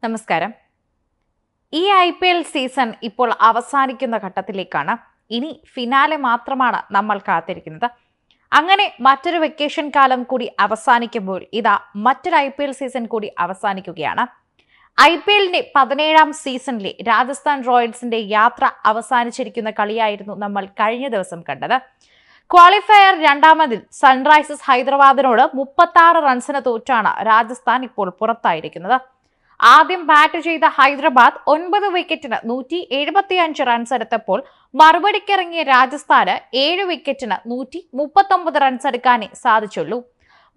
നമസ്കാരം. ഈ IPL season ഇപ്പോൾ അവസാനിക്കുന്ന ഘട്ടത്തിലേക്കാണ്. ഇനി ഫിനാലെ മാത്രമാണ് നമ്മൾ കാത്തിരിക്കുന്നത്. അങ്ങനെ മറ്റൊരു വെക്കേഷൻ കാലം കൂടി അവസാനിക്കുമ്പോൾ ഇതാ മറ്റൊരു IPL സീസൺ കൂടി അവസാനിക്കുകയാണ്. IPLന്റെ 17ാം സീസണിലെ രാജസ്ഥാൻ റോയൽസിന്റെ യാത്ര അവസാനിച്ചിരിക്കുന്ന കളിയായിരുന്നു നമ്മൾ കഴിഞ്ഞ ദിവസം കണ്ടത്. ക്വാളിഫയർ രണ്ടാമതിൽ സൺറൈസേഴ്സ് ഹൈദരാബാദിനോട് 36 റൺസിന് തോറ്റാണ് രാജസ്ഥാൻ ഇപ്പോൾ പുറത്തായിരിക്കുന്നത്. ആദ്യം ബാറ്റ് ചെയ്ത ഹൈദരാബാദ് 9 വിക്കറ്റിന് 175 റൺസ് എടുത്തപ്പോൾ മറുപടിക്കിറങ്ങിയ രാജസ്ഥാന് 7 വിക്കറ്റിന് 139 റൺസ് എടുക്കാനേ സാധിച്ചുള്ളൂ.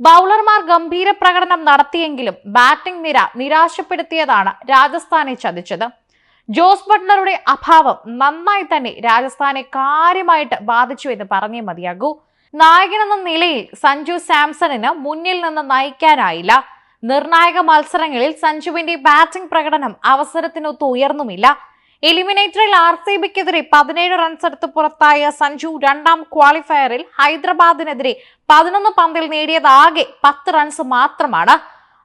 ബൗളർമാർ ഗംഭീര പ്രകടനം നടത്തിയെങ്കിലും ബാറ്റിംഗ് നിര നിരാശപ്പെടുത്തിയതാണ് രാജസ്ഥാനെ ചതിച്ചത്. ജോസ് ബട്ട്ലറുടെ അഭാവം നന്നായി തന്നെ രാജസ്ഥാനെ കാര്യമായിട്ട് ബാധിച്ചു എന്ന് പറഞ്ഞേ മതിയാകൂ. നായകനെന്ന നിലയിൽ സഞ്ജു സാംസണിന് മുന്നിൽ നിന്ന് നയിക്കാനായില്ല. നിർണായക മത്സരങ്ങളിൽ സഞ്ജുവിന്റെ ബാറ്റിംഗ് പ്രകടനം അവസരത്തിനൊത്ത് ഉയർന്നുമില്ല. എലിമിനേറ്ററിൽ RCBക്കെതിരെ 17 റൺസ് എടുത്ത് പുറത്തായ സഞ്ജു രണ്ടാം ക്വാളിഫയറിൽ ഹൈദരാബാദിനെതിരെ 11 പന്തിൽ നേടിയത് ആകെ 10 റൺസ് മാത്രമാണ്.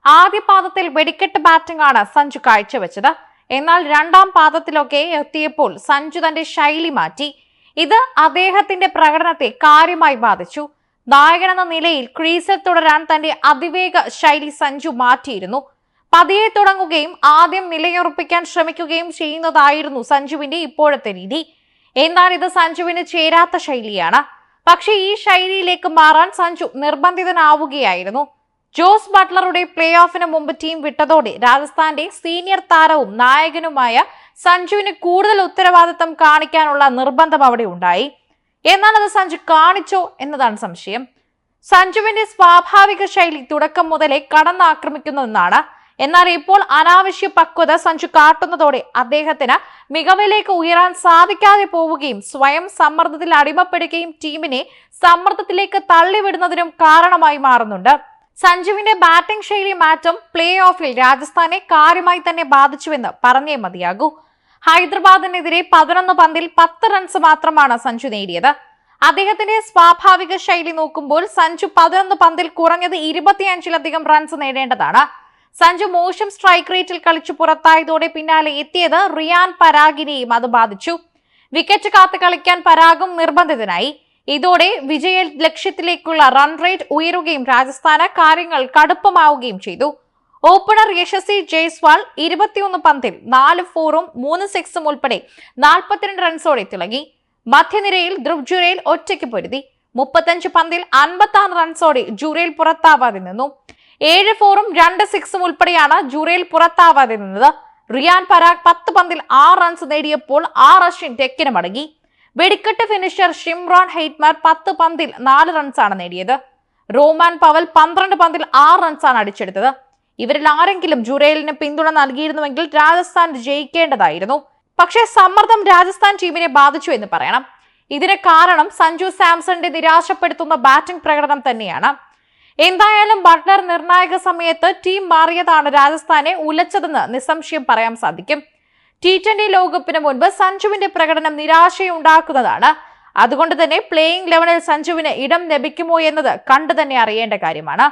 ആദ്യ പാദത്തിൽ വെടിക്കെട്ട് ബാറ്റിംഗ് ആണ് സഞ്ജു കാഴ്ചവെച്ചത്. എന്നാൽ രണ്ടാം പാദത്തിലൊക്കെ എത്തിയപ്പോൾ സഞ്ജു തന്റെ ശൈലി മാറ്റി. ഇത് അദ്ദേഹത്തിന്റെ പ്രകടനത്തെ കാര്യമായി ബാധിച്ചു. നായകനെന്ന നിലയിൽ ക്രീസിൽ തുടരാൻ തന്റെ അതിവേഗ ശൈലി സഞ്ജു മാറ്റിയിരുന്നു. പതിയെ തുടങ്ങുകയും ആദ്യം നിലയുറപ്പിക്കാൻ ശ്രമിക്കുകയും ചെയ്യുന്നതായിരുന്നു സഞ്ജുവിന്റെ ഇപ്പോഴത്തെ രീതി. എന്നാൽ ഇത് സഞ്ജുവിന് ചേരാത്ത ശൈലിയാണ്. പക്ഷേ ഈ ശൈലിയിലേക്ക് മാറാൻ സഞ്ജു നിർബന്ധിതനാവുകയായിരുന്നു. ജോസ് ബട്ട്ലറുടെ പ്ലേ ഓഫിന് മുമ്പ് ടീം വിട്ടതോടെ രാജസ്ഥാന്റെ സീനിയർ താരവും നായകനുമായ സഞ്ജുവിന് കൂടുതൽ ഉത്തരവാദിത്തം കാണിക്കാനുള്ള നിർബന്ധം അവിടെ ഉണ്ടായി. എന്നാൽ അത് സഞ്ജു കാണിച്ചോ എന്നതാണ് സംശയം. സഞ്ജുവിന്റെ സ്വാഭാവിക ശൈലി തുടക്കം മുതലേ കടന്നാക്രമിക്കുന്നതെന്നാണ്. എന്നാൽ ഇപ്പോൾ അനാവശ്യ പക്വത സഞ്ജു കാട്ടുന്നതോടെ അദ്ദേഹത്തിന് മികവിലേക്ക് ഉയരാൻ സാധിക്കാതെ പോവുകയും സ്വയം സമ്മർദ്ദത്തിൽ അടിമപ്പെടുകയും ടീമിനെ സമ്മർദ്ദത്തിലേക്ക് തള്ളിവിടുന്നതിനും കാരണമായി മാറുന്നുണ്ട്. സഞ്ജുവിന്റെ ബാറ്റിംഗ് ശൈലി മാറ്റം പ്ലേ ഓഫിൽ രാജസ്ഥാനെ കാര്യമായി തന്നെ ബാധിച്ചുവെന്ന് പറഞ്ഞേ മതിയാകൂ. ഹൈദരാബാദിനെതിരെ 11 പന്തിൽ 10 റൺസ് മാത്രമാണ് സഞ്ജു നേടിയത്. അദ്ദേഹത്തിന്റെ സ്വാഭാവിക ശൈലി നോക്കുമ്പോൾ സഞ്ജു 11 പന്തിൽ കുറഞ്ഞത് 25ലധികം റൺസ് നേടേണ്ടതാണ്. സഞ്ജു മോശം സ്ട്രൈക്ക് റേറ്റിൽ കളിച്ചു പുറത്തായതോടെ പിന്നാലെ എത്തിയത് റിയാൻ പരാഗിനെയും അത് ബാധിച്ചു. വിക്കറ്റ് കാത്ത് കളിക്കാൻ പരാഗും നിർബന്ധിതനായി. ഇതോടെ വിജയ ലക്ഷ്യത്തിലേക്കുള്ള റൺ റേറ്റ് ഉയരുകയും രാജസ്ഥാന് കാര്യങ്ങൾ കടുപ്പമാവുകയും ചെയ്തു. ഓപ്പണർ യശസ്വി ജയ്സ്വാൾ 21 പന്തിൽ 4 4ഉം 3 6ഉം ഉൾപ്പെടെ 42 റൺസോടെ തിളങ്ങി. മധ്യനിരയിൽ ധ്രുവ് ജുറേൽ ഒറ്റയ്ക്ക് പൊരുതി. 35 പന്തിൽ 56 റൺസോടെ ജുറേൽ പുറത്താവാതെ നിന്നു. 7 4ഉം 2 6ഉം ഉൾപ്പെടെയാണ് ജുറേൽ പുറത്താവാതെ നിന്നത്. റിയാൻ പരാഗ് 10 പന്തിൽ 6 റൺസ് നേടിയപ്പോൾ അശ്വിൻ തെക്കിന് മടങ്ങി. വെടിക്കെട്ട് ഫിനിഷർ ഷിംറോൺ ഹെയ്റ്റ്മാർ 10 പന്തിൽ 4 റൺസാണ് നേടിയത്. റോമാൻ പവൽ 12 പന്തിൽ 6 റൺസാണ് അടിച്ചെടുത്തത്. ഇവരിൽ ആരെങ്കിലും ജുറേലിന് പിന്തുണ നൽകിയിരുന്നുവെങ്കിൽ രാജസ്ഥാൻ ജയിക്കേണ്ടതായിരുന്നു. പക്ഷേ സമ്മർദ്ദം രാജസ്ഥാൻ ടീമിനെ ബാധിച്ചു എന്ന് പറയണം. ഇതിന് കാരണം സഞ്ജു സാംസണിന്റെ നിരാശപ്പെടുത്തുന്ന ബാറ്റിംഗ് പ്രകടനം തന്നെയാണ്. എന്തായാലും ബട്ട്ലർ നിർണായക സമയത്ത് ടീം മാറിയതാണ് രാജസ്ഥാനെ ഉലച്ചതെന്ന് നിസ്സംശയം പറയാൻ സാധിക്കും. T20 ലോകകപ്പിന് മുൻപ് സഞ്ജുവിന്റെ പ്രകടനം നിരാശയുണ്ടാക്കുന്നതാണ്. അതുകൊണ്ട് തന്നെ പ്ലേയിങ് ലെവനിൽ സഞ്ജുവിന് ഇടം ലഭിക്കുമോ എന്നത് കണ്ടു തന്നെ അറിയേണ്ട കാര്യമാണ്.